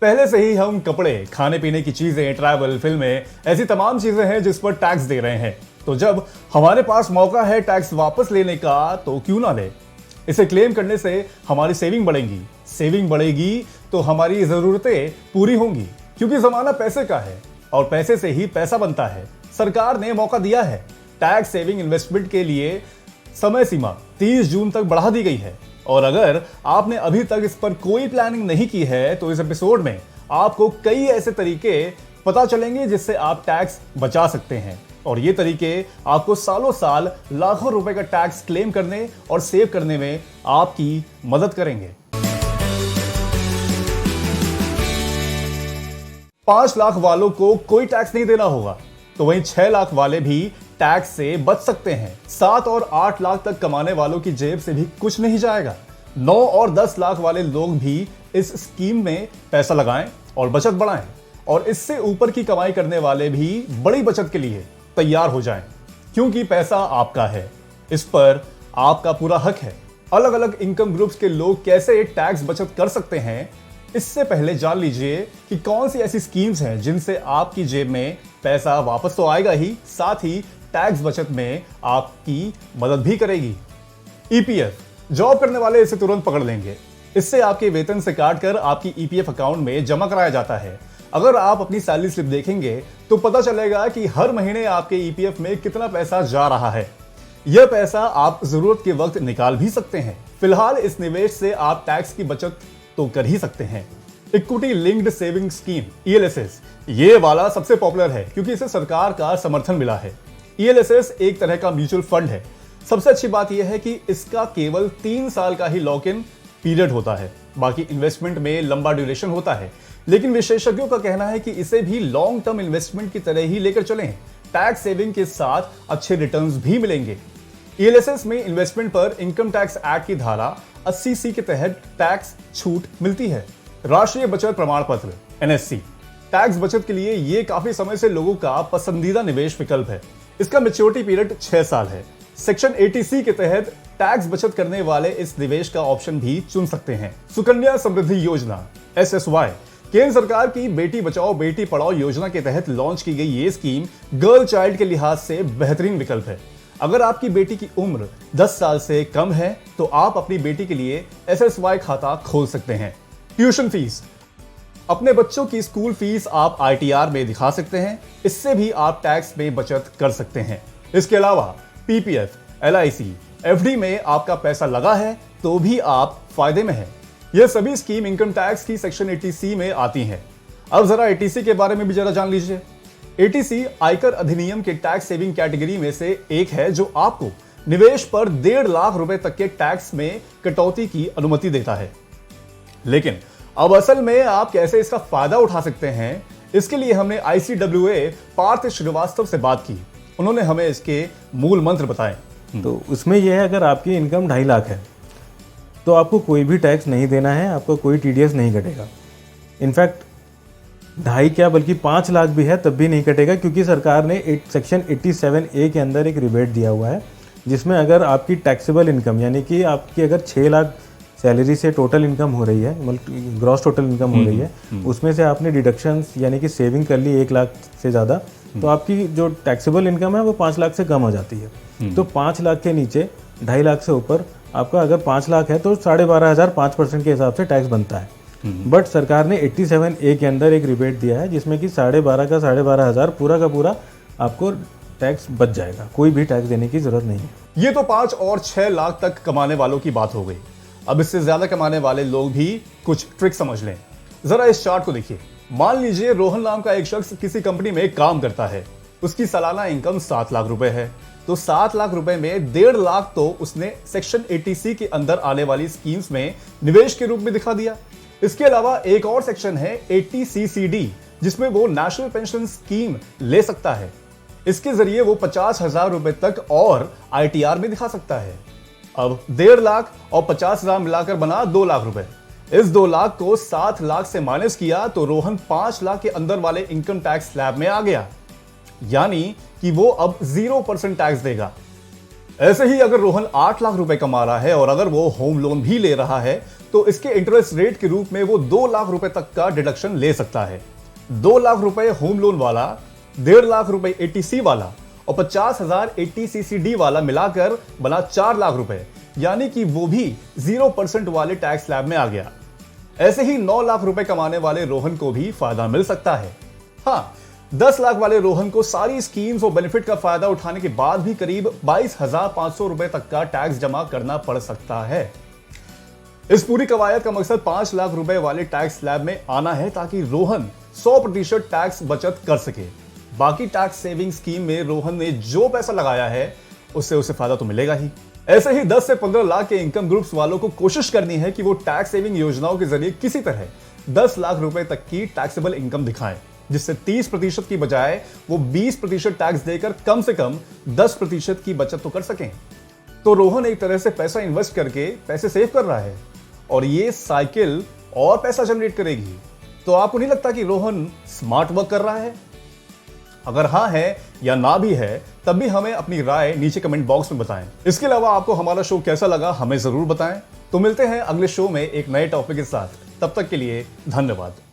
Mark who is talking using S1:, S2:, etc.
S1: पहले से ही हम कपड़े, खाने पीने की चीजें, ट्रैवल, फिल्में, ऐसी तमाम चीजें हैं जिस पर टैक्स दे रहे हैं। तो जब हमारे पास मौका है टैक्स वापस लेने का, तो क्यों ना ले। इसे क्लेम करने से हमारी सेविंग बढ़ेगी तो हमारी जरूरतें पूरी होंगी, क्योंकि जमाना पैसे का है और पैसे से ही पैसा बनता है। सरकार ने मौका दिया है। टैक्स सेविंग इन्वेस्टमेंट के लिए समय सीमा 30 जून तक बढ़ा दी गई है। और अगर आपने अभी तक इस पर कोई प्लानिंग नहीं की है तो इस एपिसोड में आपको कई ऐसे तरीके पता चलेंगे जिससे आप टैक्स बचा सकते हैं। और ये तरीके आपको सालों साल लाखों रुपए का टैक्स क्लेम करने और सेव करने में आपकी मदद करेंगे। 5 लाख वालों को कोई टैक्स नहीं देना होगा, तो वहीं 6 लाख वाले भी टैक्स से बच सकते हैं। 7 और 8 लाख तक कमाने वालों की जेब से भी कुछ नहीं जाएगा। 9 और 10 लाख वाले लोग भी इस स्कीम में पैसा लगाएं और बचत बढ़ाएं, और इससे ऊपर की कमाई करने वाले भी बड़ी बचत के लिए तैयार हो जाएं, क्योंकि पैसा आपका है, इस पर आपका पूरा हक है। अलग अलग इनकम ग्रुप्स के लोग कैसे टैक्स बचत कर सकते हैं, इससे पहले जान लीजिए कि कौन सी ऐसी स्कीम्स हैं जिनसे आपकी जेब में पैसा वापस तो आएगा ही, साथ ही टैक्स बचत में आपकी मदद भी करेगी। ईपीएफ, जॉब करने वाले इसे तुरंत पकड़ लेंगे। इससे आपके वेतन से काटकर आपकी ईपीएफ अकाउंट में जमा कराया जाता है। अगर आप अपनी सैलरी स्लिप देखेंगे तो पता चलेगा कि हर महीने आपके ईपीएफ में कितना पैसा जा रहा है। यह पैसा आप जरूरत के वक्त निकाल भी सकते हैं। फिलहाल इस निवेश से आप टैक्स की बचत तो कर ही सकते हैं। Equity linked saving scheme ELSS, ये वाला सबसे पॉपुलर है क्योंकि इसे सरकार का समर्थन मिला है। ELSS एक तरह का म्यूचुअल फंड है। सबसे अच्छी बात यह है कि इसका केवल 3 साल का ही लॉक इन पीरियड होता है, बाकी इन्वेस्टमेंट में लंबा ड्यूरेशन होता है। लेकिन विशेषज्ञों का कहना है कि इसे भी लॉन्ग टर्म इन्वेस्टमेंट की तरह ही लेकर चलें। टैक्स सेविंग के साथ अच्छे रिटर्न्स भी मिलेंगे। ELSS में इन्वेस्टमेंट पर इनकम टैक्स एक्ट की धारा 80C के तहत टैक्स छूट मिलती है। राष्ट्रीय बचत प्रमाण पत्र NSC, टैक्स बचत के लिए ये काफी समय से लोगों का पसंदीदा निवेश विकल्प है। इसका मैच्योरिटी पीरियड 6 साल है। सेक्शन 80C के तहत टैक्स बचत करने वाले इस निवेश का ऑप्शन भी चुन सकते हैं। सुकन्या समृद्धि योजना SSY, केंद्र सरकार की बेटी बचाओ बेटी पढ़ाओ योजना के तहत लॉन्च की गई ये स्कीम गर्ल चाइल्ड के लिहाज से बेहतरीन विकल्प है। अगर आपकी बेटी की उम्र 10 साल से कम है तो आप अपनी बेटी के लिए SSY खाता खोल सकते हैं। ट्यूशन फीस, अपने बच्चों की स्कूल फीस आप ITR में दिखा सकते हैं। इससे भी आप टैक्स में बचत कर सकते हैं। इसके अलावा PPF, LIC, FD में आपका पैसा लगा है तो भी आप फायदे में हैं। यह सभी स्कीम इनकम टैक्स की सेक्शन 80C में आती हैं। अब जरा 80C के बारे में भी जरा जान लीजिए। 80C आयकर अधिनियम के टैक्स सेविंग कैटेगरी में से एक है जो आपको निवेश पर 1.5 लाख रुपए तक के टैक्स में कटौती की अनुमति देता है। लेकिन अब असल में आप कैसे इसका फायदा उठा सकते हैं, इसके लिए हमने ICWA पार्थ श्रीवास्तव से बात की। उन्होंने हमें इसके मूल मंत्र बताए।
S2: तो उसमें यह है, अगर आपकी इनकम 2.5 लाख है तो आपको कोई भी टैक्स नहीं देना है, आपको कोई TDS नहीं कटेगा। इनफैक्ट 2.5 क्या बल्कि 5 लाख भी है तब भी नहीं कटेगा, क्योंकि सरकार ने सेक्शन 87A के अंदर एक रिबेट दिया हुआ है, जिसमें अगर आपकी टैक्सेबल इनकम यानी कि आपकी अगर 6 लाख सैलरी से टोटल इनकम हो रही है, मतलब ग्रॉस टोटल इनकम हो रही है, उसमें से आपने डिडक्शंस यानी कि सेविंग कर ली 1 लाख से ज़्यादा, तो आपकी जो टैक्सेबल इनकम है वो 5 लाख से कम हो जाती है। तो 5 लाख के नीचे 2.5 लाख से ऊपर आपका अगर 5 लाख है तो 12,500 5% के हिसाब से टैक्स बनता है। बट सरकार ने 87A के अंदर एक रिबेट दिया है जिसमें कि 12,500 का 12,500 पूरा का पूरा आपको टैक्स बच जाएगा, कोई भी टैक्स देने की जरूरत नहीं है।
S1: ये तो 5 और 6 लाख तक कमाने वालों की बात हो गई। अब इससे ज्यादा कमाने वाले लोग भी कुछ ट्रिक समझ लें। जरा इस चार्ट को देखिए। मान लीजिए रोहन नाम का एक शख्स किसी कंपनी में काम करता है। उसकी सालाना इनकम 7 लाख रुपए है, तो 7 लाख रुपए में 1.5 लाख तो उसने सेक्शन 80C के अंदर आने वाली स्कीम्स में निवेश के रूप में दिखा दिया। इसके अलावा एक और सेक्शन है 80CCD, जिसमें वो नेशनल पेंशन स्कीम ले सकता है। इसके जरिए वो 50,000 रुपए तक और ITR में दिखा सकता है। अब 1.5 लाख और 50,000 मिलाकर बना 2 लाख रुपए। इस 2 लाख को 7 लाख से माइनस किया तो रोहन 5 लाख के अंदर वाले इनकम टैक्स स्लैब में आ गया, यानी कि वो अब 0% टैक्स देगा। ऐसे ही अगर रोहन 8 लाख रुपए कमा रहा है और अगर वो होम लोन भी ले रहा है तो इसके इंटरेस्ट रेट के रूप में वो 2 लाख रुपए तक का डिडक्शन ले सकता है। 2 लाख रुपए होम लोन वाला, 1.5 लाख रुपए एटीसी वाला और 50,000 एटीसीसीडी वाला मिलाकर बना 4 लाख रुपए, यानी कि वो भी 0% वाले टैक्स स्लैब में आ गया। ऐसे ही 9 लाख रुपए कमाने वाले रोहन को भी फायदा मिल सकता है। हाँ, 10 लाख वाले रोहन को सारी स्कीम्स और बेनिफिट का फायदा उठाने के बाद भी करीब 22,500 रुपए तक का टैक्स जमा करना पड़ सकता है। इस पूरी कवायद का मकसद 5 लाख रुपए वाले टैक्स स्लैब में आना है ताकि रोहन 100% टैक्स बचत कर सके। बाकी टैक्स सेविंग स्कीम में रोहन ने जो पैसा लगाया है उससे उसे फायदा तो मिलेगा ही। ऐसे ही 10 से 15 लाख के इनकम ग्रुप्स वालों को कोशिश करनी है कि वो टैक्स सेविंग योजनाओं के जरिए किसी तरह 10 लाख रुपए तक की टैक्सेबल इनकम दिखाएं, जिससे 30% की बजाय वो 20% टैक्स देकर कम से कम 10% की बचत तो कर सकें। तो रोहन एक तरह से पैसा इन्वेस्ट करके पैसे सेव कर रहा है और ये साइकिल और पैसा जनरेट करेगी। तो आपको नहीं लगता कि रोहन स्मार्ट वर्क कर रहा है? अगर हाँ है या ना भी है तब भी हमें अपनी राय नीचे कमेंट बॉक्स में बताएं। इसके अलावा आपको हमारा शो कैसा लगा हमें जरूर बताएं। तो मिलते हैं अगले शो में एक नए टॉपिक के साथ। तब तक के लिए धन्यवाद।